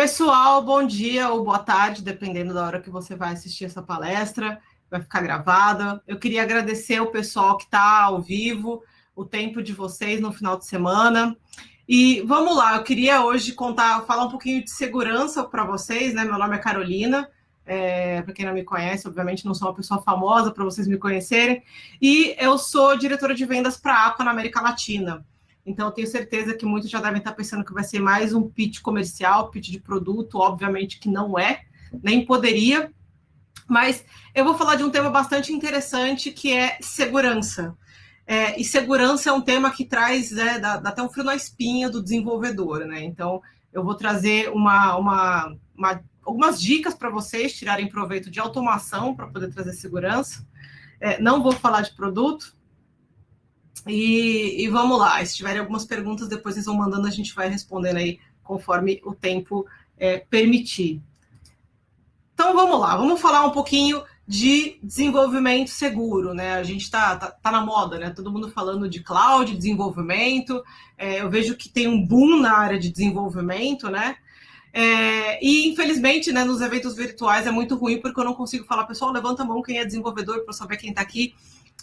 Pessoal, bom dia ou boa tarde, dependendo da hora que você vai assistir essa palestra, vai ficar gravada. Eu queria agradecer o pessoal que está ao vivo, o tempo de vocês no final de semana. E vamos lá, eu queria hoje falar um pouquinho de segurança para vocês, né? Meu nome é Carolina, para quem não me conhece, obviamente não sou uma pessoa famosa para vocês me conhecerem, e eu sou diretora de vendas para a Aqua na América Latina. Então, eu tenho certeza que muitos já devem estar pensando que vai ser mais um pitch comercial, pitch de produto, obviamente que não é, nem poderia, mas eu vou falar de um tema bastante interessante, que é segurança. E segurança é um tema que traz, dá até um frio na espinha do desenvolvedor, né? Então, eu vou trazer algumas dicas para vocês tirarem proveito de automação para poder trazer segurança. Não vou falar de produto. E vamos lá, se tiverem algumas perguntas, depois vocês vão mandando, a gente vai respondendo aí conforme o tempo permitir. Então vamos lá, vamos falar um pouquinho de desenvolvimento seguro, né? A gente tá na moda, né? Todo mundo falando de cloud, desenvolvimento. Eu vejo que tem um boom na área de desenvolvimento, né? E infelizmente, né, nos eventos virtuais é muito ruim, porque eu não consigo falar, pessoal, levanta a mão quem é desenvolvedor para eu saber quem está aqui,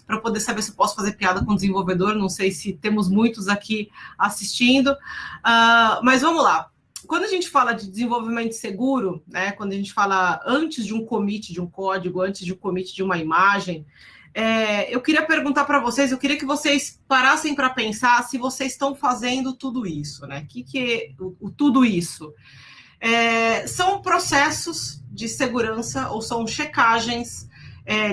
para poder saber se eu posso fazer piada com desenvolvedor. Não sei se temos muitos aqui assistindo, mas vamos lá. Quando a gente fala de desenvolvimento seguro, né, quando a gente fala antes de um commit de um código, antes de um commit de uma imagem, eu queria perguntar para vocês, eu queria que vocês parassem para pensar se vocês estão fazendo tudo isso, né? O que é tudo isso? São processos de segurança ou são checagens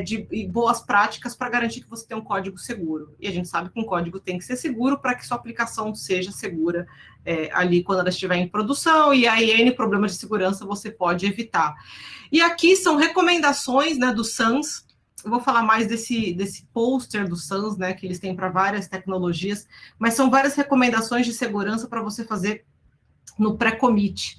de boas práticas para garantir que você tem um código seguro. E a gente sabe que um código tem que ser seguro para que sua aplicação seja segura ali quando ela estiver em produção, e aí N problemas de segurança você pode evitar. E aqui são recomendações, né, do SANS. Eu vou falar mais desse pôster do SANS, né, que eles têm para várias tecnologias, mas são várias recomendações de segurança para você fazer no pré-commit.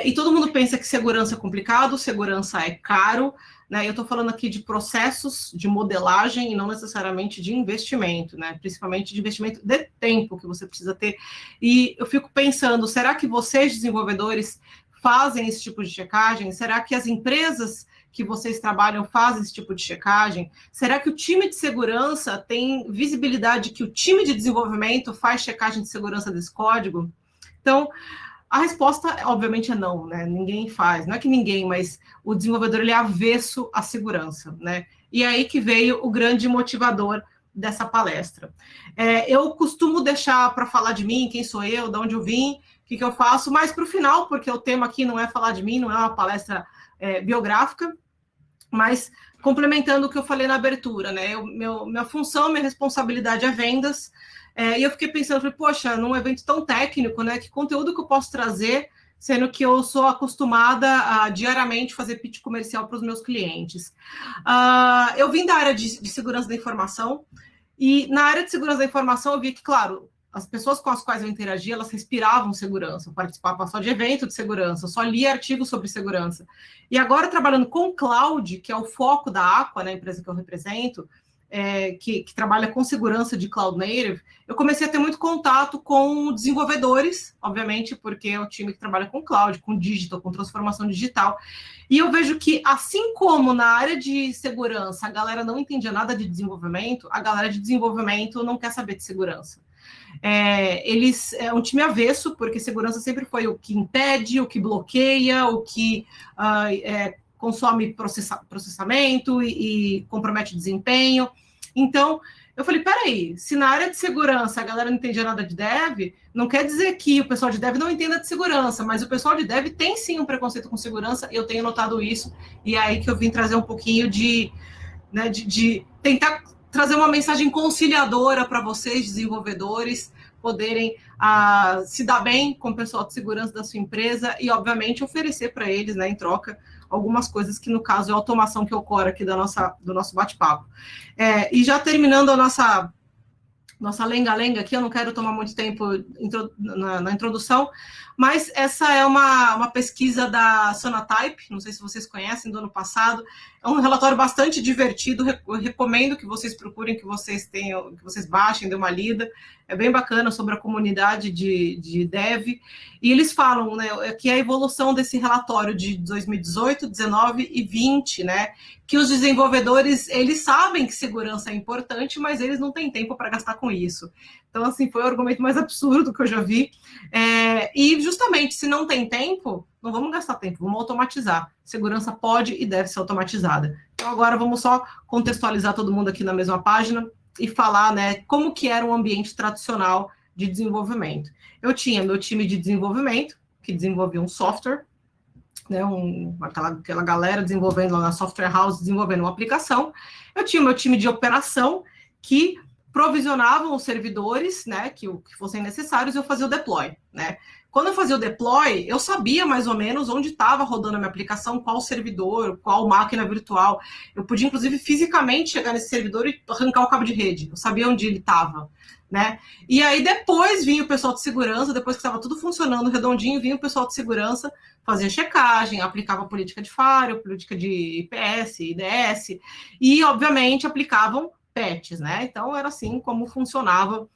E todo mundo pensa que segurança é complicado, segurança é caro, né? Eu estou falando aqui de processos de modelagem e não necessariamente de investimento, né? Principalmente de investimento de tempo que você precisa ter. E eu fico pensando, será que vocês, desenvolvedores, fazem esse tipo de checagem? Será que as empresas que vocês trabalham fazem esse tipo de checagem? Será que o time de segurança tem visibilidade que o time de desenvolvimento faz checagem de segurança desse código? Então, a resposta, obviamente, é não, né? Ninguém faz. Não é que ninguém, mas o desenvolvedor ele é avesso à segurança, né? E aí que veio o grande motivador dessa palestra. Eu costumo deixar para falar de mim, quem sou eu, de onde eu vim, o que eu faço, mais para o final, porque o tema aqui não é falar de mim, não é uma palestra biográfica, mas complementando o que eu falei na abertura, né? Minha função, minha responsabilidade é vendas. E eu fiquei pensando, falei, poxa, num evento tão técnico, né? Que conteúdo que eu posso trazer, sendo que eu sou acostumada a diariamente fazer pitch comercial para os meus clientes. Eu vim da área de segurança da informação, e na área de segurança da informação eu vi que, claro, as pessoas com as quais eu interagia, elas respiravam segurança, eu participava só de evento de segurança, eu só lia artigos sobre segurança. E agora, trabalhando com cloud, que é o foco da Aqua, né, a empresa que eu represento, que trabalha com segurança de cloud native, eu comecei a ter muito contato com desenvolvedores, obviamente, porque é o time que trabalha com cloud, com digital, com transformação digital. E eu vejo que, assim como na área de segurança a galera não entendia nada de desenvolvimento, a galera de desenvolvimento não quer saber de segurança. Eles é um time avesso, porque segurança sempre foi o que impede, o que bloqueia, o que consome processamento e compromete desempenho. Então, eu falei, peraí, se na área de segurança a galera não entendia nada de dev, não quer dizer que o pessoal de dev não entenda de segurança, mas o pessoal de dev tem sim um preconceito com segurança, eu tenho notado isso, e é aí que eu vim trazer um pouquinho de tentar trazer uma mensagem conciliadora para vocês, desenvolvedores, poderem se dar bem com o pessoal de segurança da sua empresa e, obviamente, oferecer para eles, né, em troca, algumas coisas que, no caso, é a automação que ocorre aqui do nosso bate-papo. E já terminando a nossa lenga-lenga aqui, eu não quero tomar muito tempo na introdução, mas essa é uma pesquisa da Sonatype, não sei se vocês conhecem, do ano passado. É um relatório bastante divertido, eu recomendo que vocês procurem, que vocês baixem, dêem uma lida. é bem bacana, sobre a comunidade de dev, e eles falam, né, que a evolução desse relatório de 2018, 19 e 20, né, que os desenvolvedores, eles sabem que segurança é importante, mas eles não têm tempo para gastar com isso. Então, assim, foi o argumento mais absurdo que eu já vi. E, justamente, se não tem tempo, não vamos gastar tempo, vamos automatizar. Segurança pode e deve ser automatizada. Então, agora vamos só contextualizar todo mundo aqui na mesma página e falar, né, como que era um ambiente tradicional de desenvolvimento. Eu tinha meu time de desenvolvimento, que desenvolvia um software, né, aquela galera desenvolvendo lá na software house, desenvolvendo uma aplicação. Eu tinha o meu time de operação, que provisionavam os servidores, né, que fossem necessários, e eu fazia o deploy, né. Quando eu fazia o deploy, eu sabia mais ou menos onde estava rodando a minha aplicação, qual servidor, qual máquina virtual. Eu podia, inclusive, fisicamente chegar nesse servidor e arrancar o cabo de rede. Eu sabia onde ele estava, né? E aí depois vinha o pessoal de segurança, depois que estava tudo funcionando redondinho, vinha o pessoal de segurança, fazia checagem, aplicava política de firewall, política de IPS, IDS, e, obviamente, aplicavam patches, né? Então, era assim como funcionava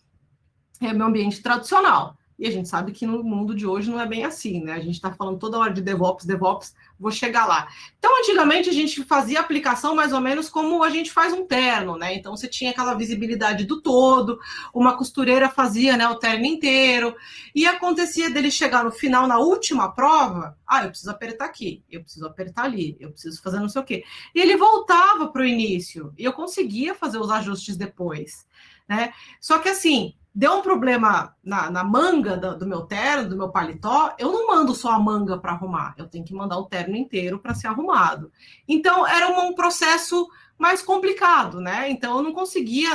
meu ambiente tradicional. E a gente sabe que no mundo de hoje não é bem assim, né? A gente está falando toda hora de DevOps, vou chegar lá. Então, antigamente, a gente fazia a aplicação mais ou menos como a gente faz um terno, né? Então, você tinha aquela visibilidade do todo, uma costureira fazia, né, o terno inteiro, e acontecia dele chegar no final, na última prova, eu preciso apertar aqui, eu preciso apertar ali, eu preciso fazer não sei o quê. E ele voltava para o início, e eu conseguia fazer os ajustes depois, né? Só que, assim, deu um problema na manga do meu terno, do meu paletó, eu não mando só a manga para arrumar, eu tenho que mandar o terno inteiro para ser arrumado. Então, era um processo mais complicado, né? Então, eu não conseguia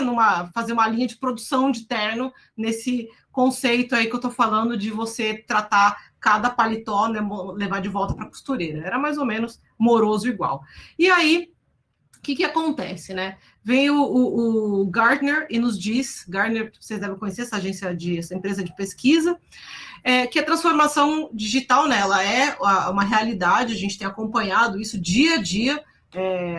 fazer uma linha de produção de terno nesse conceito aí que eu estou falando de você tratar cada paletó, né, levar de volta para a costureira. Era mais ou menos moroso igual. E aí, o que acontece, né? Vem o Gartner e nos diz, Gartner, vocês devem conhecer essa empresa de pesquisa, que a transformação digital nela é uma realidade, a gente tem acompanhado isso dia a dia,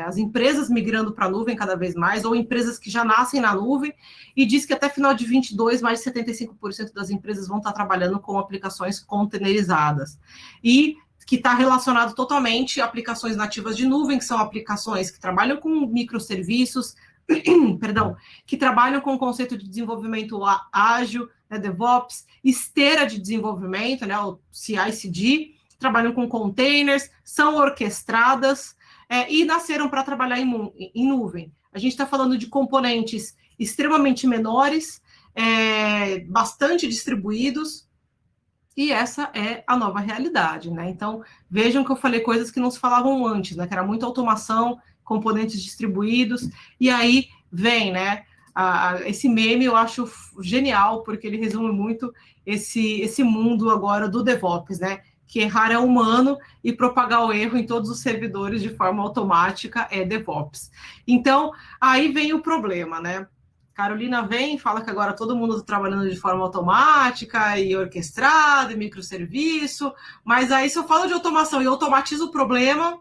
as empresas migrando para a nuvem cada vez mais, ou empresas que já nascem na nuvem, e diz que até final de 22, mais de 75% das empresas vão estar trabalhando com aplicações containerizadas. E que está relacionado totalmente a aplicações nativas de nuvem, que são aplicações que trabalham com microserviços, perdão, que trabalham com o conceito de desenvolvimento ágil, né, DevOps, esteira de desenvolvimento, né, o CI/CD, trabalham com containers, são orquestradas e nasceram para trabalhar em nuvem. A gente está falando de componentes extremamente menores, bastante distribuídos, e essa é a nova realidade, né? Então, vejam que eu falei coisas que não se falavam antes, né? Que era muita automação, componentes distribuídos, e aí vem, né? Esse meme eu acho genial, porque ele resume muito esse mundo agora do DevOps, né? Que errar é humano e propagar o erro em todos os servidores de forma automática é DevOps. Então, aí vem o problema, né? Carolina vem e fala que agora todo mundo está trabalhando de forma automática e orquestrada, e microserviço, mas aí se eu falo de automação e automatizo o problema,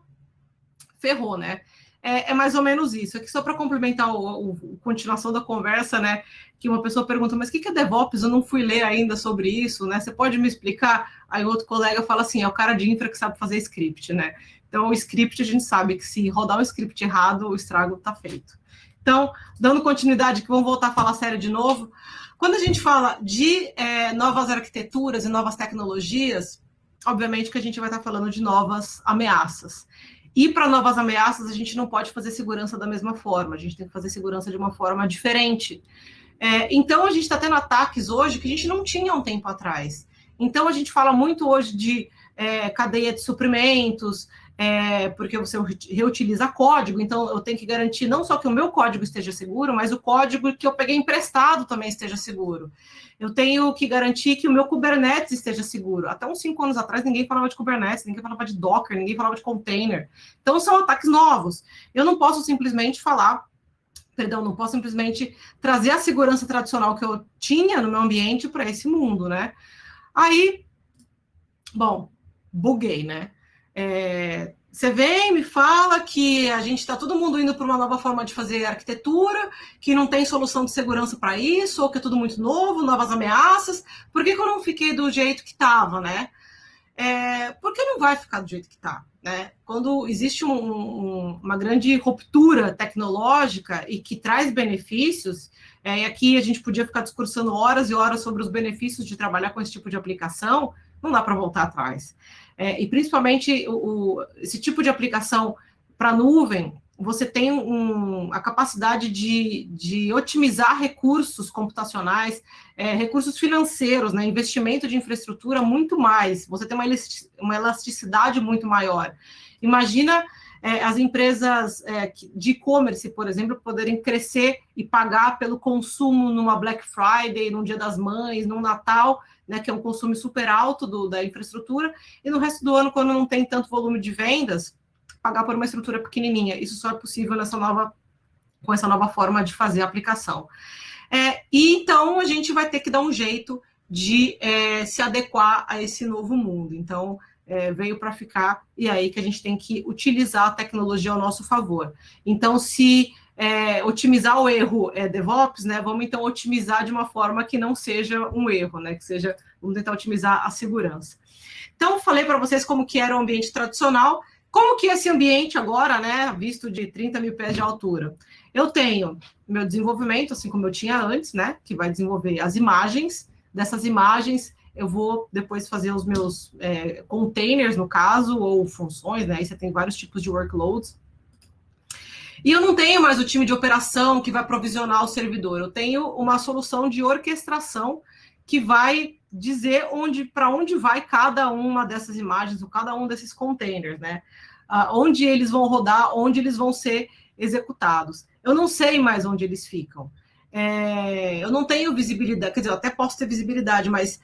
ferrou, né? É mais ou menos isso. Aqui só para complementar a continuação da conversa, né? Que uma pessoa pergunta, mas o que é DevOps? Eu não fui ler ainda sobre isso, né? Você pode me explicar? Aí outro colega fala assim, é o cara de infra que sabe fazer script, né? Então, o script, a gente sabe que se rodar um script errado, o estrago está feito. Então, dando continuidade, que vamos voltar a falar sério de novo, quando a gente fala de novas arquiteturas e novas tecnologias, obviamente que a gente vai estar falando de novas ameaças. E para novas ameaças, a gente não pode fazer segurança da mesma forma, a gente tem que fazer segurança de uma forma diferente. Então, a gente está tendo ataques hoje que a gente não tinha um tempo atrás. Então, a gente fala muito hoje de cadeia de suprimentos, porque você reutiliza código, então eu tenho que garantir não só que o meu código esteja seguro, mas o código que eu peguei emprestado também esteja seguro. Eu tenho que garantir que o meu Kubernetes esteja seguro. Até uns 5 anos atrás, ninguém falava de Kubernetes, ninguém falava de Docker, ninguém falava de container. Então, são ataques novos. Eu não posso simplesmente não posso simplesmente trazer a segurança tradicional que eu tinha no meu ambiente para esse mundo, né? Aí, bom, buguei, né? Você vem, me fala que a gente está todo mundo indo para uma nova forma de fazer arquitetura, que não tem solução de segurança para isso, ou que é tudo muito novo, novas ameaças. Por que eu não fiquei do jeito que estava, né? Porque não vai ficar do jeito que está, né? Quando existe uma grande ruptura tecnológica e que traz benefícios, e aqui a gente podia ficar discursando horas e horas sobre os benefícios de trabalhar com esse tipo de aplicação, não dá para voltar atrás. E principalmente esse tipo de aplicação para nuvem, você tem a capacidade de otimizar recursos computacionais, recursos financeiros, né, investimento de infraestrutura muito mais. Você tem uma elasticidade muito maior. Imagina as empresas de e-commerce, por exemplo, poderem crescer e pagar pelo consumo numa Black Friday, num Dia das Mães, num Natal, né, que é um consumo super alto da infraestrutura, e no resto do ano, quando não tem tanto volume de vendas, pagar por uma estrutura pequenininha. Isso só é possível com essa nova forma de fazer a aplicação. E então a gente vai ter que dar um jeito de se adequar a esse novo mundo. Então, veio para ficar, e aí que a gente tem que utilizar a tecnologia ao nosso favor. Então, se otimizar o erro DevOps, né, vamos então otimizar de uma forma que não seja um erro, né, vamos tentar otimizar a segurança. Então, falei para vocês como que era o ambiente tradicional, como que é esse ambiente agora, né, visto de 30 mil pés de altura. Eu tenho meu desenvolvimento, assim como eu tinha antes, né, que vai desenvolver as imagens. Dessas imagens, eu vou depois fazer os meus containers, no caso, ou funções, né, aí você tem vários tipos de workloads. E eu não tenho mais o time de operação que vai provisionar o servidor, eu tenho uma solução de orquestração que vai dizer para onde vai cada uma dessas imagens, ou cada um desses containers, né? Onde eles vão rodar, onde eles vão ser executados. Eu não sei mais onde eles ficam. Eu não tenho visibilidade, quer dizer, eu até posso ter visibilidade, mas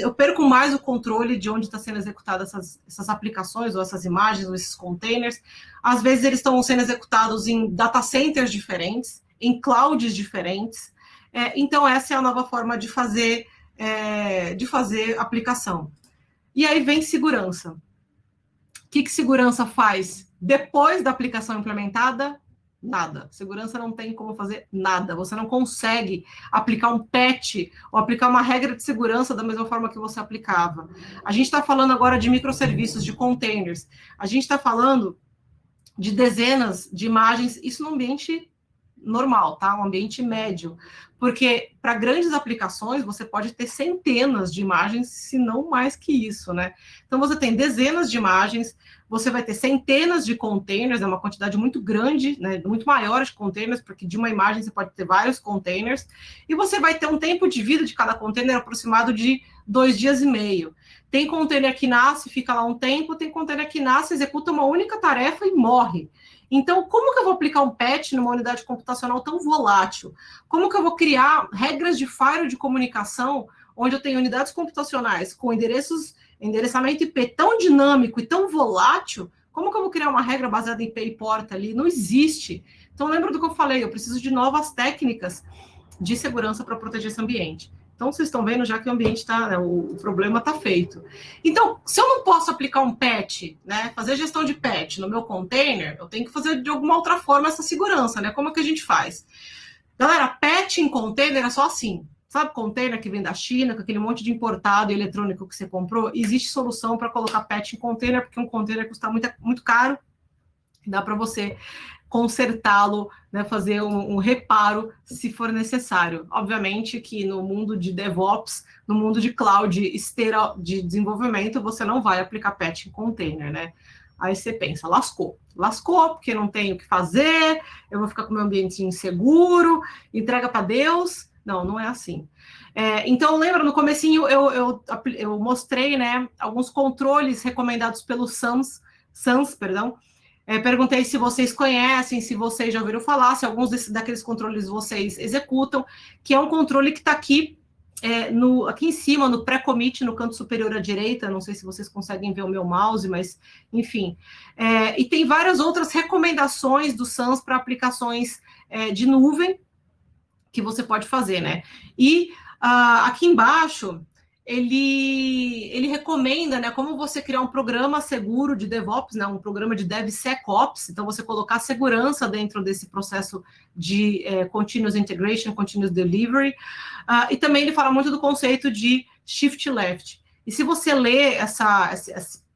eu perco mais o controle de onde está sendo executadas essas aplicações, ou essas imagens, ou esses containers. Às vezes eles estão sendo executados em data centers diferentes, em clouds diferentes. Então, essa é a nova forma de fazer aplicação. E aí vem segurança. O que segurança faz depois da aplicação implementada? Nada. Segurança não tem como fazer nada. Você não consegue aplicar um patch ou aplicar uma regra de segurança da mesma forma que você aplicava. A gente está falando agora de microserviços, de containers. A gente está falando de dezenas de imagens, isso no ambiente normal, tá? Um ambiente médio. Porque para grandes aplicações, você pode ter centenas de imagens, se não mais que isso, né? Então, você tem dezenas de imagens, você vai ter centenas de containers, é uma quantidade muito grande, né? Muito maior de containers, porque de uma imagem você pode ter vários containers, e você vai ter um tempo de vida de cada container aproximado de 2 dias e meio. Tem container que nasce, fica lá um tempo, tem container que nasce, executa uma única tarefa e morre. Então, como que eu vou aplicar um patch numa unidade computacional tão volátil? Como que eu vou criar regras de firewall de comunicação, onde eu tenho unidades computacionais com endereçamento IP tão dinâmico e tão volátil? Como que eu vou criar uma regra baseada em IP e porta ali? Não existe. Então, lembra do que eu falei, eu preciso de novas técnicas de segurança para proteger esse ambiente. Então, vocês estão vendo já que o ambiente está, né, o problema está feito. Então, se eu não posso aplicar um patch, né, fazer gestão de patch no meu container, eu tenho que fazer de alguma outra forma essa segurança, né? Como é que a gente faz? Galera, patch em container é só assim. Sabe container que vem da China, com aquele monte de importado e eletrônico que você comprou? Existe solução para colocar patch em container, porque um container custa muito caro. Dá para você consertá-lo, né, fazer um reparo se for necessário. Obviamente que no mundo de DevOps, no mundo de cloud esteira de desenvolvimento, você não vai aplicar patch em container, né? Aí você pensa, lascou, porque não tenho o que fazer, eu vou ficar com o meu ambiente inseguro, entrega para Deus. Não é assim. Então, lembra, no comecinho eu mostrei, né, alguns controles recomendados pelo SANS, perguntei se vocês conhecem, se vocês já ouviram falar, se alguns daqueles controles vocês executam, que é um controle que está aqui, aqui em cima, no pré-commit, no canto superior à direita. Não sei se vocês conseguem ver o meu mouse, mas, enfim. E tem várias outras recomendações do SANS para aplicações de nuvem que você pode fazer, né? E aqui embaixo ele recomenda, né, como você criar um programa seguro de DevOps, né, um programa de DevSecOps, então você colocar segurança dentro desse processo de Continuous Integration, Continuous Delivery, e também ele fala muito do conceito de Shift Left. E se você ler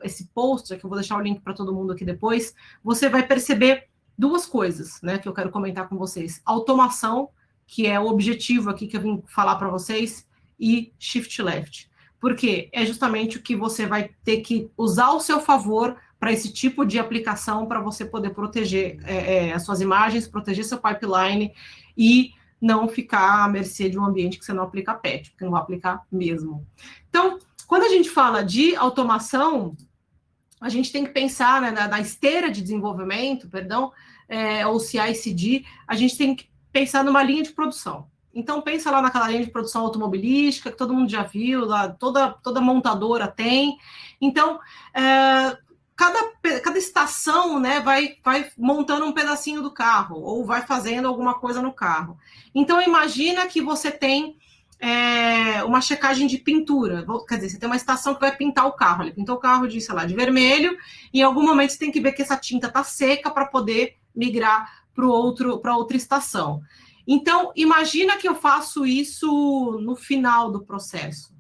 esse post, que eu vou deixar o link para todo mundo aqui depois, você vai perceber duas coisas, né, que eu quero comentar com vocês. Automação, que é o objetivo aqui que eu vim falar para vocês, e Shift Left. Porque é justamente o que você vai ter que usar ao seu favor para esse tipo de aplicação, para você poder proteger as suas imagens, proteger seu pipeline e não ficar à mercê de um ambiente que você não aplica patch, porque não vai aplicar mesmo. Então, quando a gente fala de automação, a gente tem que pensar, né, na esteira de desenvolvimento, ou CI/CD, a gente tem que pensar numa linha de produção. Então, pensa lá naquela linha de produção automobilística, que todo mundo já viu, lá, toda montadora tem. Então, cada estação, né, vai montando um pedacinho do carro, ou vai fazendo alguma coisa no carro. Então, imagina que você tem uma checagem de pintura. Quer dizer, você tem uma estação que vai pintar o carro. Ele pintou o carro de, sei lá, de vermelho, e em algum momento você tem que ver que essa tinta está seca para poder migrar para outra estação. Então, imagina que eu faço isso no final do processo.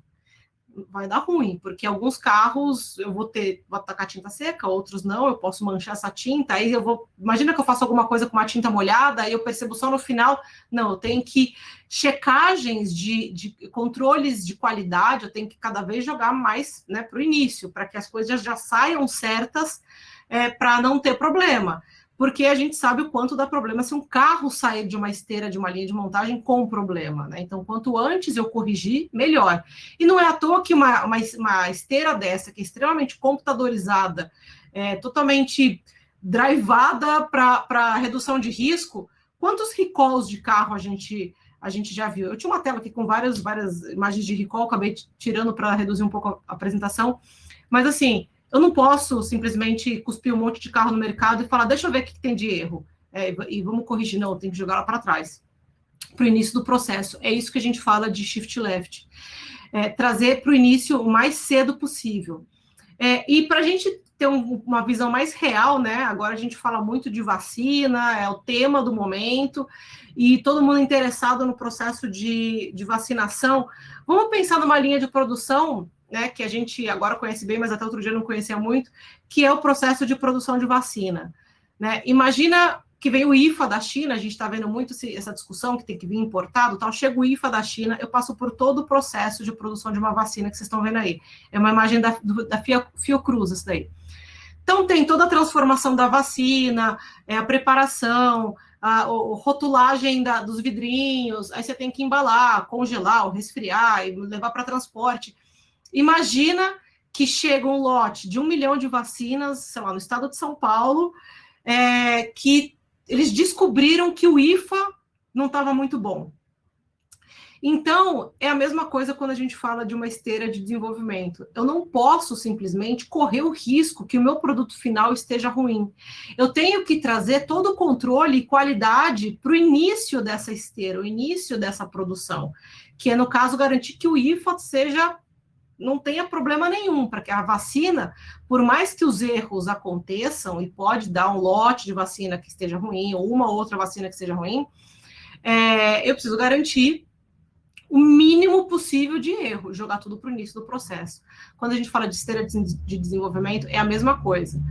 Vai dar ruim, porque alguns carros eu vou tacar tinta seca, outros não, eu posso manchar essa tinta, aí imagina que eu faço alguma coisa com uma tinta molhada, aí eu percebo só no final, não, eu tenho que, checagens de controles de qualidade, eu tenho que cada vez jogar mais, né, para o início, para que as coisas já saiam certas, para não ter problema. Porque a gente sabe o quanto dá problema se um carro sair de uma esteira, de uma linha de montagem com problema, né? Então, quanto antes eu corrigir, melhor. E não é à toa que uma esteira dessa, que é extremamente computadorizada, totalmente drivada para redução de risco, quantos recalls de carro a gente já viu? Eu tinha uma tela aqui com várias imagens de recall, acabei tirando para reduzir um pouco a apresentação, mas assim, eu não posso simplesmente cuspir um monte de carro no mercado e falar, deixa eu ver o que tem de erro, e vamos corrigir. Não, eu tenho que jogar lá para trás, para o início do processo. É isso que a gente fala de shift left. Trazer para o início o mais cedo possível. E para a gente ter uma visão mais real, né? Agora a gente fala muito de vacina, é o tema do momento, e todo mundo interessado no processo de vacinação. Vamos pensar numa linha de produção, né, que a gente agora conhece bem, mas até outro dia não conhecia muito, que é o processo de produção de vacina, né? Imagina que vem o IFA da China, a gente está vendo muito essa discussão que tem que vir importado, tal. Chega o IFA da China, eu passo por todo o processo de produção de uma vacina que vocês estão vendo aí. É uma imagem da Fiocruz, isso daí. Então, tem toda a transformação da vacina, a preparação, a rotulagem dos vidrinhos, aí você tem que embalar, congelar, ou resfriar, e levar para transporte. Imagina que chega um lote de 1 milhão de vacinas, sei lá, no estado de São Paulo, que eles descobriram que o IFA não estava muito bom. Então, é a mesma coisa quando a gente fala de uma esteira de desenvolvimento. Eu não posso simplesmente correr o risco que o meu produto final esteja ruim. Eu tenho que trazer todo o controle e qualidade para o início dessa esteira, o início dessa produção, que é, no caso, garantir que o IFA não tenha problema nenhum, para que a vacina, por mais que os erros aconteçam, e pode dar um lote de vacina que esteja ruim, ou uma outra vacina que esteja ruim, eu preciso garantir o mínimo possível de erro, jogar tudo para o início do processo. Quando a gente fala de esteira de desenvolvimento, é a mesma coisa.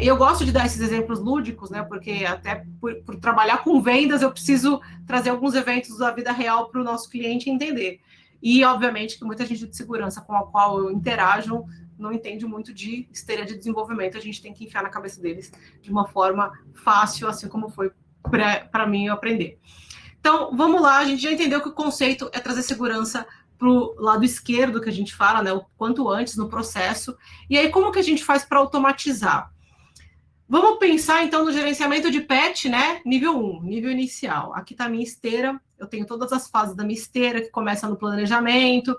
Eu gosto de dar esses exemplos lúdicos, né, porque até por trabalhar com vendas, eu preciso trazer alguns eventos da vida real para o nosso cliente entender. E, obviamente, que muita gente de segurança com a qual eu interajo não entende muito de esteira de desenvolvimento. A gente tem que enfiar na cabeça deles de uma forma fácil, assim como foi para mim eu aprender. Então, vamos lá. A gente já entendeu que o conceito é trazer segurança para o lado esquerdo, que a gente fala, né, o quanto antes no processo. E aí, como que a gente faz para automatizar? Vamos pensar, então, no gerenciamento de patch, né? Nível 1, nível inicial. Aqui está a minha esteira. Eu tenho todas as fases da minha esteira, que começa no planejamento,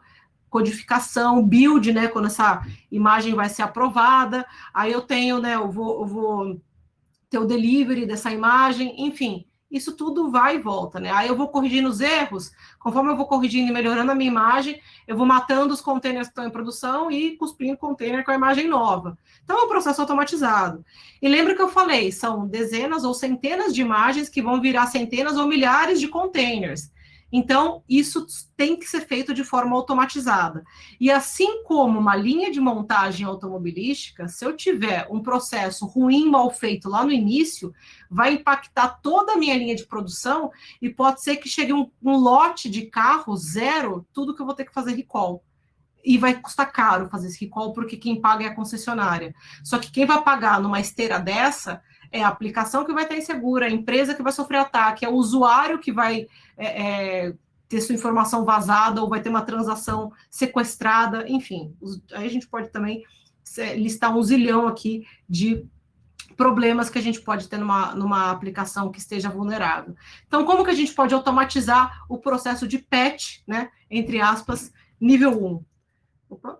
codificação, build, né? Quando essa imagem vai ser aprovada. Aí eu tenho, né? Eu vou ter o delivery dessa imagem. Enfim, isso tudo vai e volta, né? Aí eu vou corrigindo os erros, conforme eu vou corrigindo e melhorando a minha imagem, eu vou matando os containers que estão em produção e cuspindo container com a imagem nova. Então, é um processo automatizado. E lembra que eu falei, são dezenas ou centenas de imagens que vão virar centenas ou milhares de containers. Então, isso tem que ser feito de forma automatizada. E assim como uma linha de montagem automobilística, se eu tiver um processo ruim, mal feito lá no início, vai impactar toda a minha linha de produção e pode ser que chegue um lote de carro zero, tudo que eu vou ter que fazer recall. E vai custar caro fazer esse recall, porque quem paga é a concessionária. Só que quem vai pagar numa esteira dessa é a aplicação que vai estar insegura, a empresa que vai sofrer ataque, é o usuário que vai ter sua informação vazada ou vai ter uma transação sequestrada, enfim. Aí a gente pode também listar um zilhão aqui de problemas que a gente pode ter numa aplicação que esteja vulnerável. Então, como que a gente pode automatizar o processo de patch, né, entre aspas, nível 1? Opa.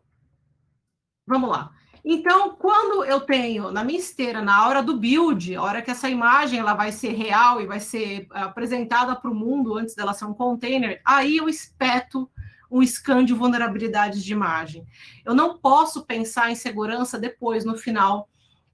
Vamos lá. Então, quando eu tenho na minha esteira, na hora do build, a hora que essa imagem ela vai ser real e vai ser apresentada para o mundo antes dela ser um container, aí eu espeto um scan de vulnerabilidades de imagem. Eu não posso pensar em segurança depois, no final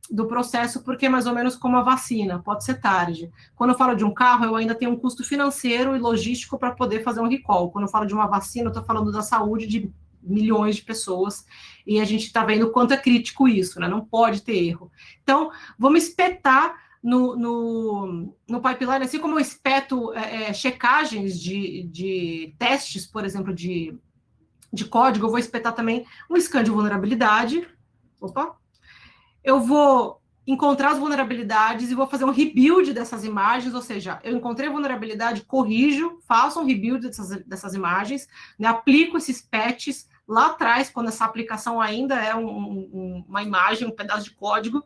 do processo, porque é mais ou menos como a vacina, pode ser tarde. Quando eu falo de um carro, eu ainda tenho um custo financeiro e logístico para poder fazer um recall. Quando eu falo de uma vacina, eu estou falando da saúde de milhões de pessoas, e a gente está vendo o quanto é crítico isso, né? Não pode ter erro. Então, vamos espetar no pipeline, assim como eu espeto checagens de testes, por exemplo, de código, eu vou espetar também um scan de vulnerabilidade. Opa! Eu vou encontrar as vulnerabilidades e vou fazer um rebuild dessas imagens, ou seja, eu encontrei a vulnerabilidade, corrijo, faço um rebuild dessas imagens, né, aplico esses patches lá atrás, quando essa aplicação ainda é uma imagem, um pedaço de código,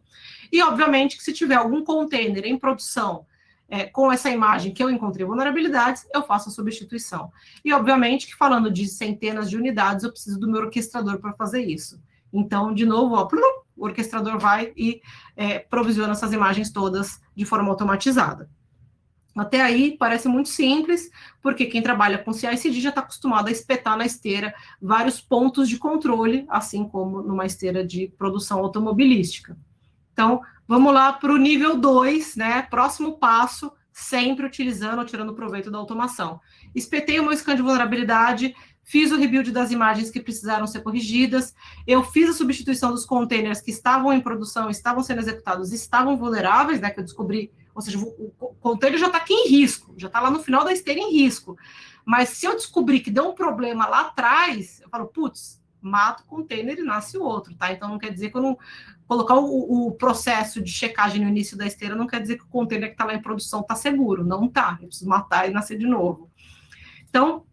e obviamente que se tiver algum container em produção com essa imagem que eu encontrei vulnerabilidades, eu faço a substituição. E obviamente que falando de centenas de unidades, eu preciso do meu orquestrador para fazer isso. Então, de novo, ó, o orquestrador vai e provisiona essas imagens todas de forma automatizada. Até aí parece muito simples, porque quem trabalha com CI/CD já está acostumado a espetar na esteira vários pontos de controle, assim como numa esteira de produção automobilística. Então, vamos lá para o nível 2, né? Próximo passo, sempre utilizando ou tirando proveito da automação. Espetei o meu scan de vulnerabilidade, fiz o rebuild das imagens que precisaram ser corrigidas, eu fiz a substituição dos containers que estavam em produção, estavam sendo executados, estavam vulneráveis, né, que eu descobri, ou seja, o container já está aqui em risco, já está lá no final da esteira em risco. Mas se eu descobrir que deu um problema lá atrás, eu falo, putz, mato o container e nasce outro, tá? Então não quer dizer que eu não... Colocar o processo de checagem no início da esteira não quer dizer que o container que está lá em produção está seguro, não está, eu preciso matar e nascer de novo. Então,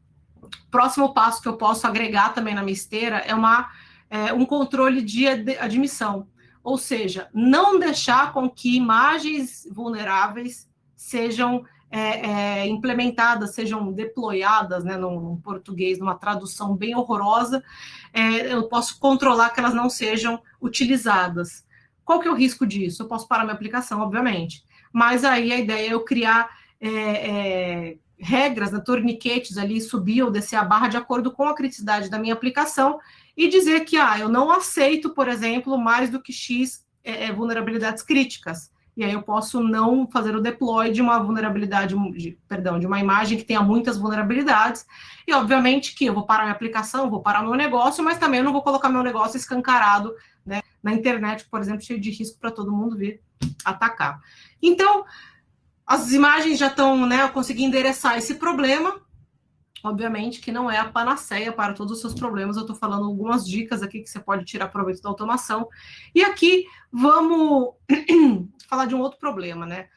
próximo passo que eu posso agregar também na minha esteira é um controle de admissão, ou seja, não deixar com que imagens vulneráveis sejam implementadas, sejam deployadas, né, no português, numa tradução bem horrorosa, eu posso controlar que elas não sejam utilizadas. Qual que é o risco disso? Eu posso parar minha aplicação, obviamente, mas aí a ideia é eu criar regras, né, torniquetes ali, subir ou descer a barra de acordo com a criticidade da minha aplicação e dizer que eu não aceito, por exemplo, mais do que X vulnerabilidades críticas. E aí eu posso não fazer o deploy de uma vulnerabilidade, de uma imagem que tenha muitas vulnerabilidades. E obviamente que eu vou parar minha aplicação, vou parar meu negócio, mas também eu não vou colocar meu negócio escancarado, né, na internet, por exemplo, cheio de risco para todo mundo vir atacar. Então, as imagens já estão, né, eu consegui endereçar esse problema. Obviamente que não é a panaceia para todos os seus problemas, eu estou falando algumas dicas aqui que você pode tirar proveito da automação. E aqui vamos falar de um outro problema, né?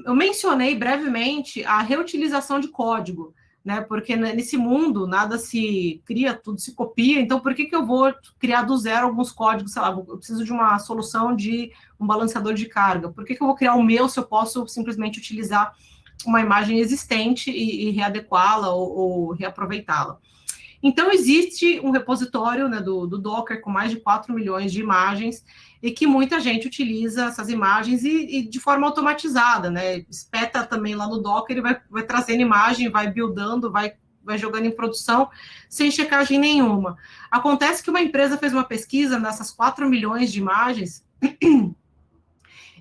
Eu mencionei brevemente a reutilização de código, né? Porque nesse mundo nada se cria, tudo se copia, então por que eu vou criar do zero alguns códigos? Sei lá, eu preciso de uma solução de um balanceador de carga, por que eu vou criar o meu se eu posso simplesmente utilizar uma imagem existente e readequá-la ou reaproveitá-la? Então, existe um repositório, né, do Docker com mais de 4 milhões de imagens e que muita gente utiliza essas imagens e de forma automatizada, né? Espeta também lá no Docker e vai trazendo imagem, vai buildando, vai jogando em produção sem checagem nenhuma. Acontece que uma empresa fez uma pesquisa nessas 4 milhões de imagens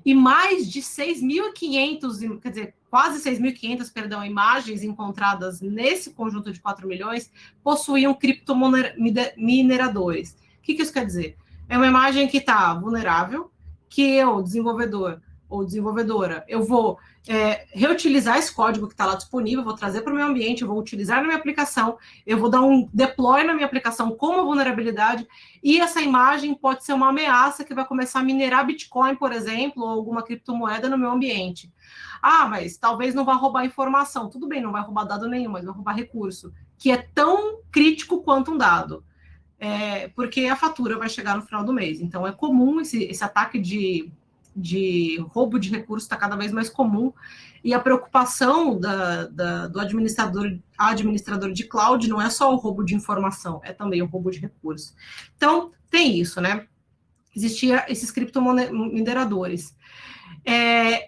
e mais de 6.500, quer dizer, quase 6.500, perdão, imagens encontradas nesse conjunto de 4 milhões possuíam criptomineradores. O que isso quer dizer? É uma imagem que está vulnerável, que eu, desenvolvedor ou desenvolvedora, eu vou reutilizar esse código que está lá disponível, vou trazer para o meu ambiente, eu vou utilizar na minha aplicação, eu vou dar um deploy na minha aplicação com uma vulnerabilidade, e essa imagem pode ser uma ameaça que vai começar a minerar Bitcoin, por exemplo, ou alguma criptomoeda no meu ambiente. Ah, mas talvez não vá roubar informação. Tudo bem, não vai roubar dado nenhum, mas vai roubar recurso, que é tão crítico quanto um dado. Porque a fatura vai chegar no final do mês. Então, é comum esse ataque de roubo de recursos está cada vez mais comum, e a preocupação do administrador de cloud não é só o roubo de informação, é também o roubo de recursos. Então, tem isso, né? Existia esses criptomineradores.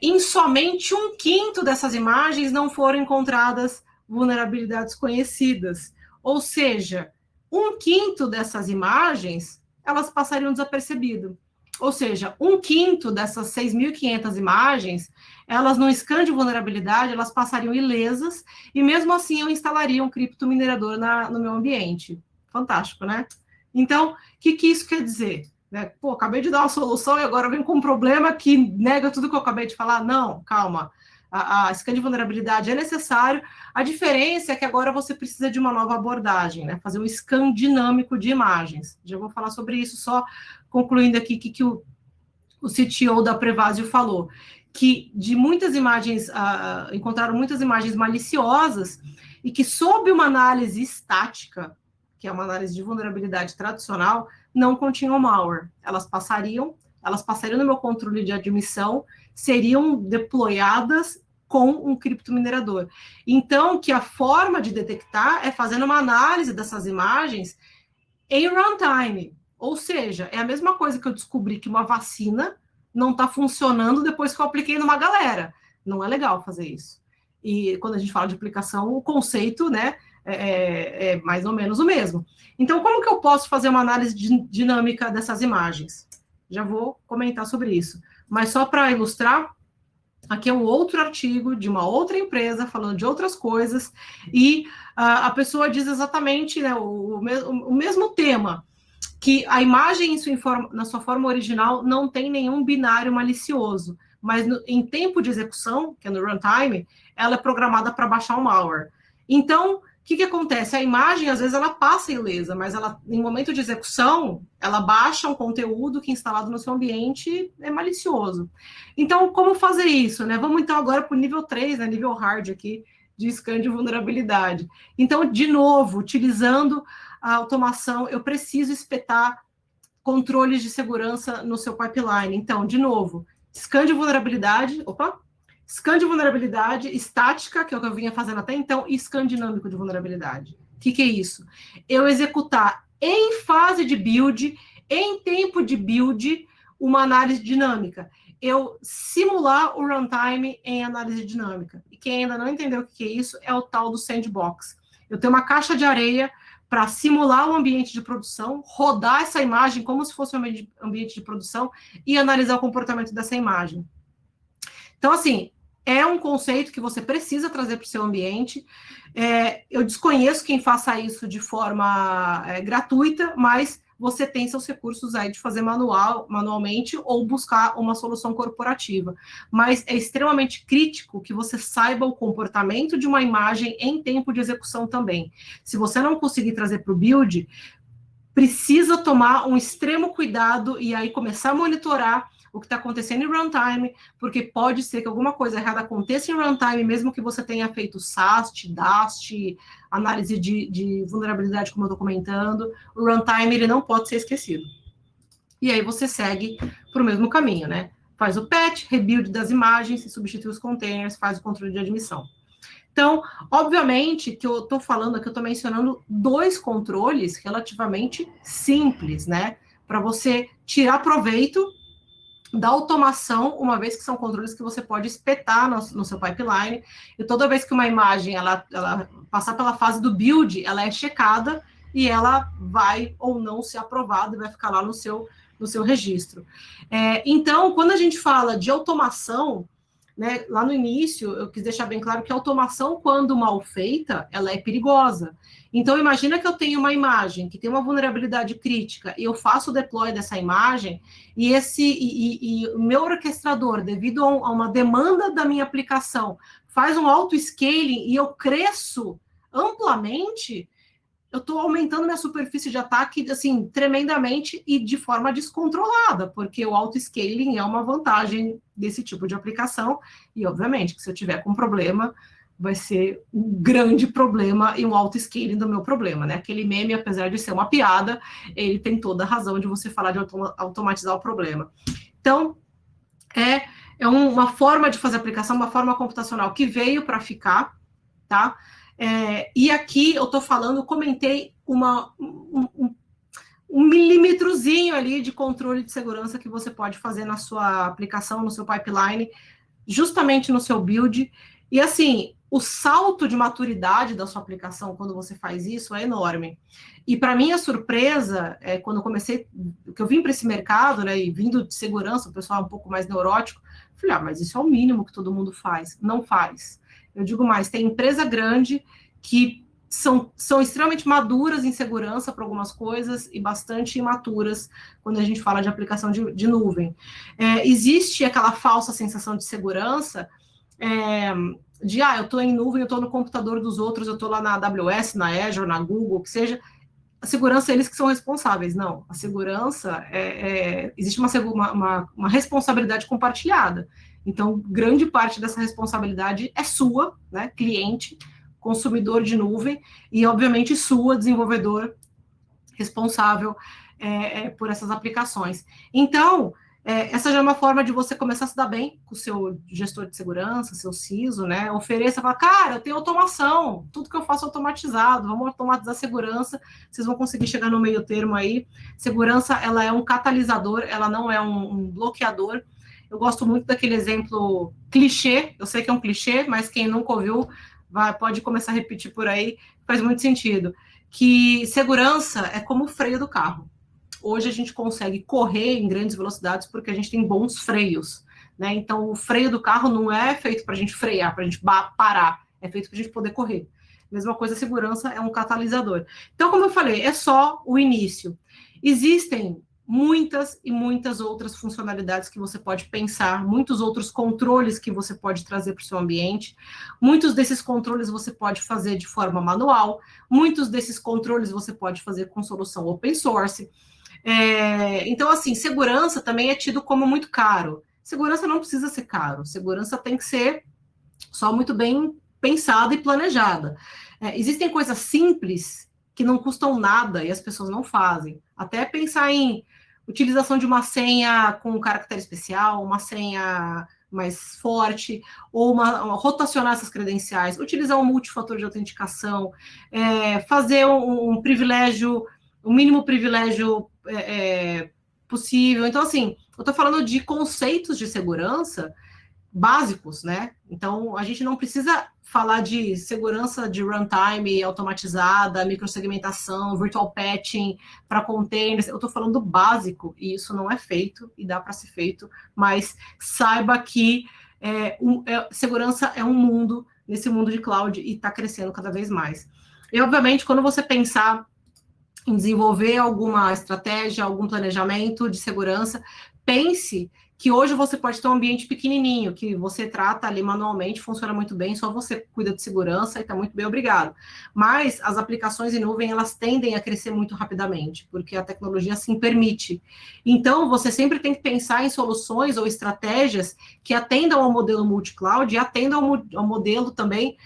Em somente 1/5 dessas imagens não foram encontradas vulnerabilidades conhecidas, ou seja, 1/5 dessas imagens, elas passariam desapercebido. Ou seja, 1/5 dessas 6.500 imagens, elas num scan de vulnerabilidade, elas passariam ilesas, e mesmo assim eu instalaria um criptominerador no meu ambiente. Fantástico, né? Então, o que isso quer dizer? Pô, acabei de dar uma solução e agora vem com um problema que nega tudo que eu acabei de falar. Não, calma. A scan de vulnerabilidade é necessário. A diferença é que agora você precisa de uma nova abordagem, né? Fazer um scan dinâmico de imagens. Já vou falar sobre isso, só concluindo aqui que o CTO da Prevasio falou, que de muitas imagens, encontraram muitas imagens maliciosas e que sob uma análise estática, que é uma análise de vulnerabilidade tradicional, não continham malware. Elas passariam no meu controle de admissão, seriam deployadas com um criptominerador. Então, que a forma de detectar é fazendo uma análise dessas imagens em runtime. Ou seja, é a mesma coisa que eu descobri que uma vacina não está funcionando depois que eu apliquei numa galera. Não é legal fazer isso. E quando a gente fala de aplicação, o conceito, né, é mais ou menos o mesmo. Então, como que eu posso fazer uma análise dinâmica dessas imagens? Já vou comentar sobre isso. Mas só para ilustrar, aqui é um outro artigo de uma outra empresa falando de outras coisas, e a pessoa diz exatamente, né, o mesmo tema, que a imagem na sua forma original não tem nenhum binário malicioso, mas em tempo de execução, que é no runtime, ela é programada para baixar o malware. Então, o que acontece? A imagem, às vezes, ela passa ilesa, mas ela, em momento de execução, ela baixa um conteúdo que instalado no seu ambiente é malicioso. Então, como fazer isso, né? Vamos, então, agora para o nível 3, né? Nível hard aqui, de scan de vulnerabilidade. Então, de novo, utilizando a automação, eu preciso espetar controles de segurança no seu pipeline. Então, de novo, scan de vulnerabilidade, scan de vulnerabilidade estática, que é o que eu vinha fazendo até então, e scan dinâmico de vulnerabilidade. O que é isso? Eu executar em fase de build, em tempo de build, uma análise dinâmica. Eu simular o runtime em análise dinâmica. E quem ainda não entendeu o que é isso, é o tal do sandbox. Eu tenho uma caixa de areia para simular o ambiente de produção, rodar essa imagem como se fosse um ambiente de produção e analisar o comportamento dessa imagem. Então, assim, é um conceito que você precisa trazer para o seu ambiente. Eu desconheço quem faça isso de forma gratuita, mas você tem seus recursos aí de fazer manualmente ou buscar uma solução corporativa. Mas é extremamente crítico que você saiba o comportamento de uma imagem em tempo de execução também. Se você não conseguir trazer para o build, precisa tomar um extremo cuidado e aí começar a monitorar o que está acontecendo em runtime, porque pode ser que alguma coisa errada aconteça em runtime, mesmo que você tenha feito SAST, DAST, análise de vulnerabilidade, como eu estou comentando, o runtime ele não pode ser esquecido. E aí você segue para o mesmo caminho, né? Faz o patch, rebuild das imagens, substitui os containers, faz o controle de admissão. Então, obviamente que eu estou falando aqui, eu estou mencionando 2 controles relativamente simples, né? Para você tirar proveito da automação, uma vez que são controles que você pode espetar no seu pipeline, e toda vez que uma imagem ela passar pela fase do build, ela é checada e ela vai ou não ser aprovada e vai ficar lá no seu registro. Então, quando a gente fala de automação, né, lá no início, eu quis deixar bem claro que a automação, quando mal feita, ela é perigosa. Então, imagina que eu tenho uma imagem que tem uma vulnerabilidade crítica e eu faço o deploy dessa imagem e o meu orquestrador, devido a uma demanda da minha aplicação, faz um auto-scaling e eu cresço amplamente, eu estou aumentando minha superfície de ataque, assim, tremendamente e de forma descontrolada, porque o auto-scaling é uma vantagem desse tipo de aplicação, e obviamente que se eu tiver com problema, vai ser um grande problema e um auto-scaling do meu problema, né? Aquele meme, apesar de ser uma piada, ele tem toda a razão de você falar de automatizar o problema. Então, é uma forma de fazer aplicação, uma forma computacional que veio para ficar, tá? E aqui eu estou falando, comentei um milímetrozinho ali de controle de segurança que você pode fazer na sua aplicação, no seu pipeline, justamente no seu build. E assim, o salto de maturidade da sua aplicação quando você faz isso é enorme. E para mim a surpresa é quando eu comecei, que eu vim para esse mercado, né, e vindo de segurança, o pessoal é um pouco mais neurótico, eu falei, mas isso é o mínimo que todo mundo faz. Não faz. Eu digo mais, tem empresa grande que são extremamente maduras em segurança para algumas coisas e bastante imaturas quando a gente fala de aplicação de nuvem. Existe aquela falsa sensação de segurança eu estou em nuvem, eu estou no computador dos outros, eu estou lá na AWS, na Azure, na Google, o que seja, a segurança eles que são responsáveis. Não, a segurança existe uma responsabilidade compartilhada. Então, grande parte dessa responsabilidade é sua, né, cliente, consumidor de nuvem, e, obviamente, sua, desenvolvedor, responsável por essas aplicações. Então, essa já é uma forma de você começar a se dar bem com o seu gestor de segurança, seu CISO, né? Ofereça, fala, cara, eu tenho automação, tudo que eu faço é automatizado, vamos automatizar a segurança, vocês vão conseguir chegar no meio termo aí. Segurança, ela é um catalisador, ela não é um bloqueador. Eu gosto muito daquele exemplo clichê, eu sei que é um clichê, mas quem nunca ouviu pode começar a repetir por aí, faz muito sentido, que segurança é como o freio do carro. Hoje a gente consegue correr em grandes velocidades porque a gente tem bons freios, né? Então o freio do carro não é feito para a gente frear, para a gente parar, é feito para a gente poder correr. Mesma coisa, a segurança é um catalisador. Então, como eu falei, é só o início. Existem muitas e muitas outras funcionalidades que você pode pensar, muitos outros controles que você pode trazer para o seu ambiente. Muitos desses controles você pode fazer de forma manual, muitos desses controles você pode fazer com solução open source. Então, assim, segurança também é tido como muito caro. Segurança não precisa ser caro, segurança tem que ser só muito bem pensada e planejada. Existem coisas simples que não custam nada e as pessoas não fazem. Até pensar em utilização de uma senha com um caractere especial, uma senha mais forte, ou rotacionar essas credenciais, utilizar um multifator de autenticação, fazer um privilégio, o mínimo privilégio possível. Então, assim, eu estou falando de conceitos de segurança básicos, né? Então, a gente não precisa falar de segurança de runtime automatizada, microsegmentação, virtual patching para containers. Eu estou falando do básico, e isso não é feito, e dá para ser feito, mas saiba que segurança é um mundo, nesse mundo de cloud, e está crescendo cada vez mais. E, obviamente, quando você pensar em desenvolver alguma estratégia, algum planejamento de segurança, pense que hoje você pode ter um ambiente pequenininho, que você trata ali manualmente, funciona muito bem, só você cuida de segurança e está muito bem, obrigado. Mas as aplicações em nuvem, elas tendem a crescer muito rapidamente, porque a tecnologia assim permite. Então, você sempre tem que pensar em soluções ou estratégias que atendam ao modelo multi-cloud e atendam ao modelo também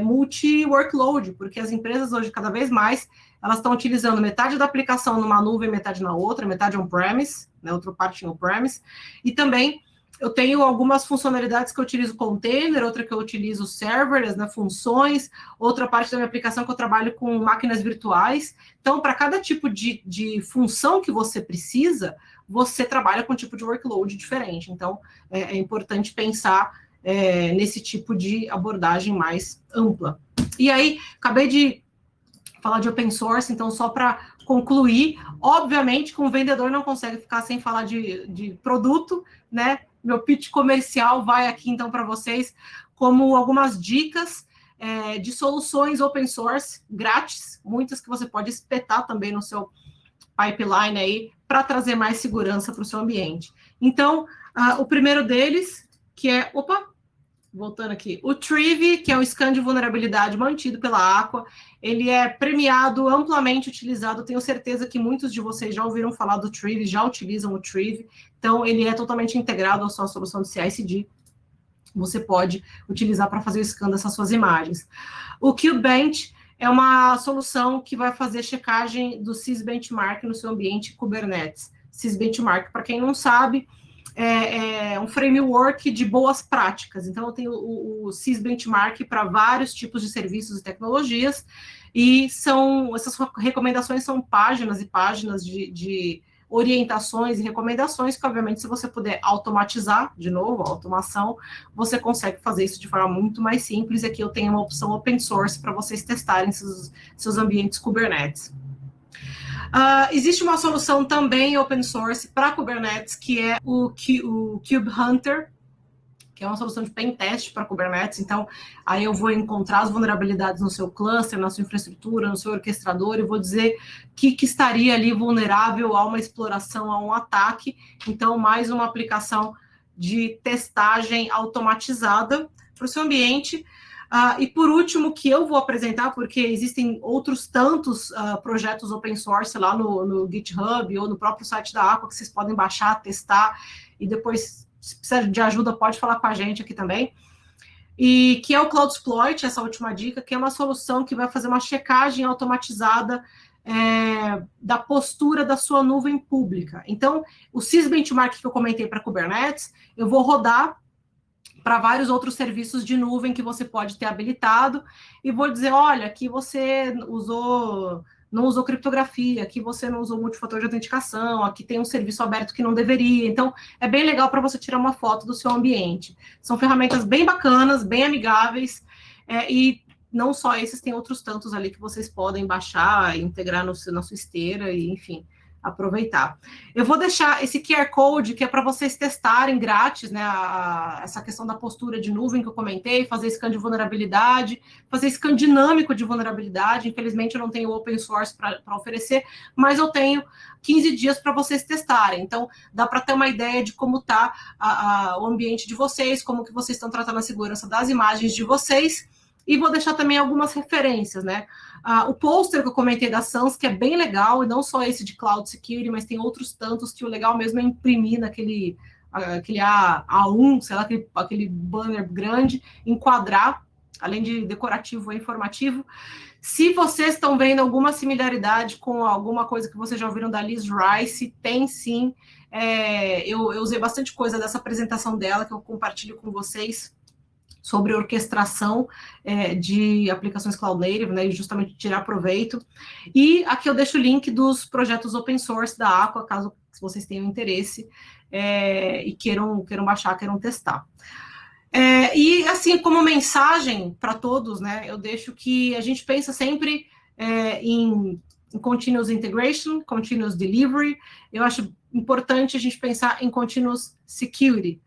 multi-workload, porque as empresas hoje, cada vez mais, elas estão utilizando metade da aplicação numa nuvem, metade na outra, metade on-premise, né, outra parte em on-premise, e também Eu tenho algumas funcionalidades que eu utilizo container, outra que eu utilizo serverless, né, funções, outra parte da minha aplicação que eu trabalho com máquinas virtuais. Então, para cada tipo de função que você precisa, você trabalha com um tipo de workload diferente. Então, é importante pensar nesse tipo de abordagem mais ampla. E aí, acabei de falar de open source, então só para concluir, obviamente que um vendedor não consegue ficar sem falar de produto, né? Meu pitch comercial vai aqui então para vocês como algumas dicas de soluções open source grátis, muitas que você pode espetar também no seu pipeline aí para trazer mais segurança para o seu ambiente. Então, o primeiro deles, que é, voltando aqui, o Triv, que é um scan de vulnerabilidade mantido pela Aqua, ele é premiado, amplamente utilizado, tenho certeza que muitos de vocês já ouviram falar do Triv, já utilizam o Triv, então ele é totalmente integrado à sua solução de CI/CD, você pode utilizar para fazer o scan dessas suas imagens. O Kubebench é uma solução que vai fazer checagem do sysbenchmark no seu ambiente Kubernetes. Sysbenchmark, para quem não sabe, é um framework de boas práticas. Então, eu tenho o sysbenchmark para vários tipos de serviços e tecnologias, e essas recomendações são páginas e páginas de orientações e recomendações que, obviamente, se você puder automatizar, de novo, a automação, você consegue fazer isso de forma muito mais simples. E aqui eu tenho uma opção open source para vocês testarem seus ambientes Kubernetes. Existe uma solução também open source para Kubernetes, que é o KubeHunter, que é uma solução de pen test para Kubernetes. Então, aí eu vou encontrar as vulnerabilidades no seu cluster, na sua infraestrutura, no seu orquestrador, e vou dizer que estaria ali vulnerável a uma exploração, a um ataque. Então, mais uma aplicação de testagem automatizada para o seu ambiente. E por último, que eu vou apresentar, porque existem outros tantos projetos open source lá no GitHub ou no próprio site da Aqua que vocês podem baixar, testar, e depois, se precisar de ajuda, pode falar com a gente aqui também. E que é o CloudSploit, essa última dica, que é uma solução que vai fazer uma checagem automatizada da postura da sua nuvem pública. Então, o sysbenchmark que eu comentei para Kubernetes, eu vou rodar para vários outros serviços de nuvem que você pode ter habilitado, e vou dizer, olha, aqui você não usou criptografia, aqui você não usou multifator de autenticação, aqui tem um serviço aberto que não deveria. Então, é bem legal para você tirar uma foto do seu ambiente. São ferramentas bem bacanas, bem amigáveis, e não só esses, tem outros tantos ali que vocês podem baixar, integrar na sua esteira, e enfim, aproveitar. Eu vou deixar esse QR Code, que é para vocês testarem grátis, né, essa questão da postura de nuvem que eu comentei, fazer scan de vulnerabilidade, fazer scan dinâmico de vulnerabilidade. Infelizmente, eu não tenho open source para oferecer, mas eu tenho 15 dias para vocês testarem. Então, dá para ter uma ideia de como está o ambiente de vocês, como que vocês estão tratando a segurança das imagens de vocês, e vou deixar também algumas referências, né? O pôster que eu comentei da SANS, que é bem legal, e não só esse de Cloud Security, mas tem outros tantos que o legal mesmo é imprimir naquele A1, sei lá, aquele banner grande, enquadrar, além de decorativo e informativo. Se vocês estão vendo alguma similaridade com alguma coisa que vocês já ouviram da Liz Rice, tem sim. Eu usei bastante coisa dessa apresentação dela, que eu compartilho com vocês, sobre orquestração de aplicações cloud native, né, e justamente tirar proveito. E aqui eu deixo o link dos projetos open source da Aqua, caso vocês tenham interesse e queiram baixar, queiram testar. E assim, como mensagem para todos, né, eu deixo que a gente pensa sempre em continuous integration, continuous delivery. Eu acho importante a gente pensar em continuous security.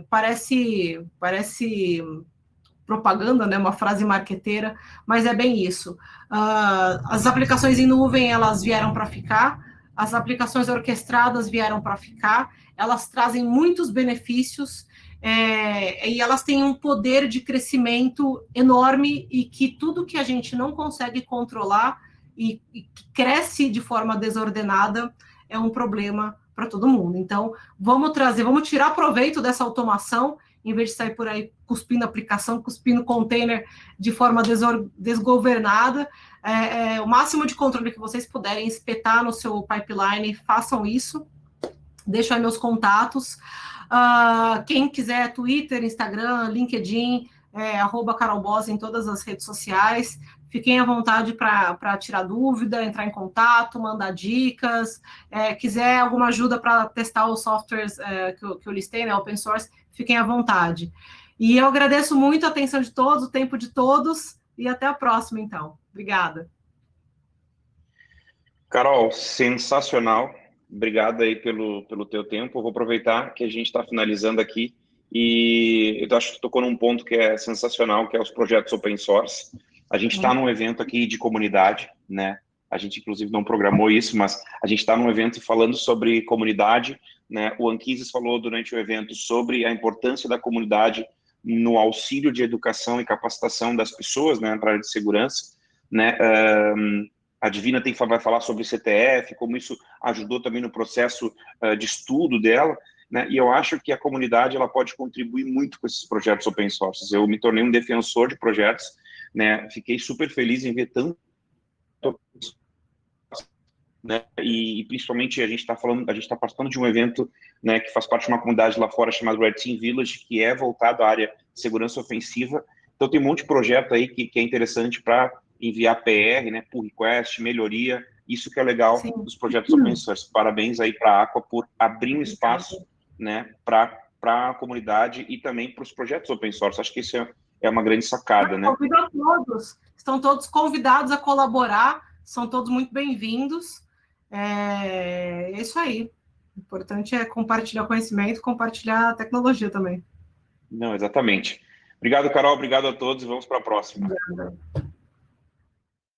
Parece propaganda, né? Uma frase marqueteira, mas é bem isso. As aplicações em nuvem, elas vieram para ficar, as aplicações orquestradas vieram para ficar, elas trazem muitos benefícios, e elas têm um poder de crescimento enorme, e que tudo que a gente não consegue controlar e que cresce de forma desordenada é um problema para todo mundo. Então, vamos tirar proveito dessa automação, em vez de sair por aí cuspindo aplicação, cuspindo container de forma desgovernada. O máximo de controle que vocês puderem espetar no seu pipeline, façam isso. Deixo aí meus contatos. Quem quiser, Twitter, Instagram, LinkedIn, @Carol Bosi em todas as redes sociais. Fiquem à vontade para tirar dúvida, entrar em contato, mandar dicas. Quiser alguma ajuda para testar os softwares que eu listei, né, open source, fiquem à vontade. E eu agradeço muito a atenção de todos, o tempo de todos, e até a próxima, então. Obrigada. Carol, sensacional. Obrigado aí pelo teu tempo. Eu vou aproveitar que a gente está finalizando aqui e eu acho que tu tocou num ponto que é sensacional, que é os projetos open source. A gente está num evento aqui de comunidade, né? A gente, inclusive, não programou isso, mas a gente está num evento falando sobre comunidade, né? O Anquises falou durante o evento sobre a importância da comunidade no auxílio de educação e capacitação das pessoas, né, na área de segurança, né? A Divina vai falar sobre CTF, como isso ajudou também no processo de estudo dela, né? E eu acho que a comunidade ela pode contribuir muito com esses projetos open source. Eu me tornei um defensor de projetos, né? Fiquei super feliz em ver tanto, né? E principalmente a gente está participando de um evento, né, que faz parte de uma comunidade lá fora chamada Red Team Village, que é voltado à área de segurança ofensiva. Então tem um monte de projeto aí que é interessante para enviar PR, né, pull request, melhoria. Isso que é legal Sim. dos projetos open source. Parabéns aí para a Aqua por abrir um espaço, né, para a comunidade e também para os projetos open source. Acho que isso é uma grande sacada, né? Convido a todos. Estão todos convidados a colaborar. São todos muito bem-vindos. É isso aí. O importante é compartilhar conhecimento, compartilhar tecnologia também. Não, exatamente. Obrigado, Carol. Obrigado a todos e vamos para a próxima. Obrigada.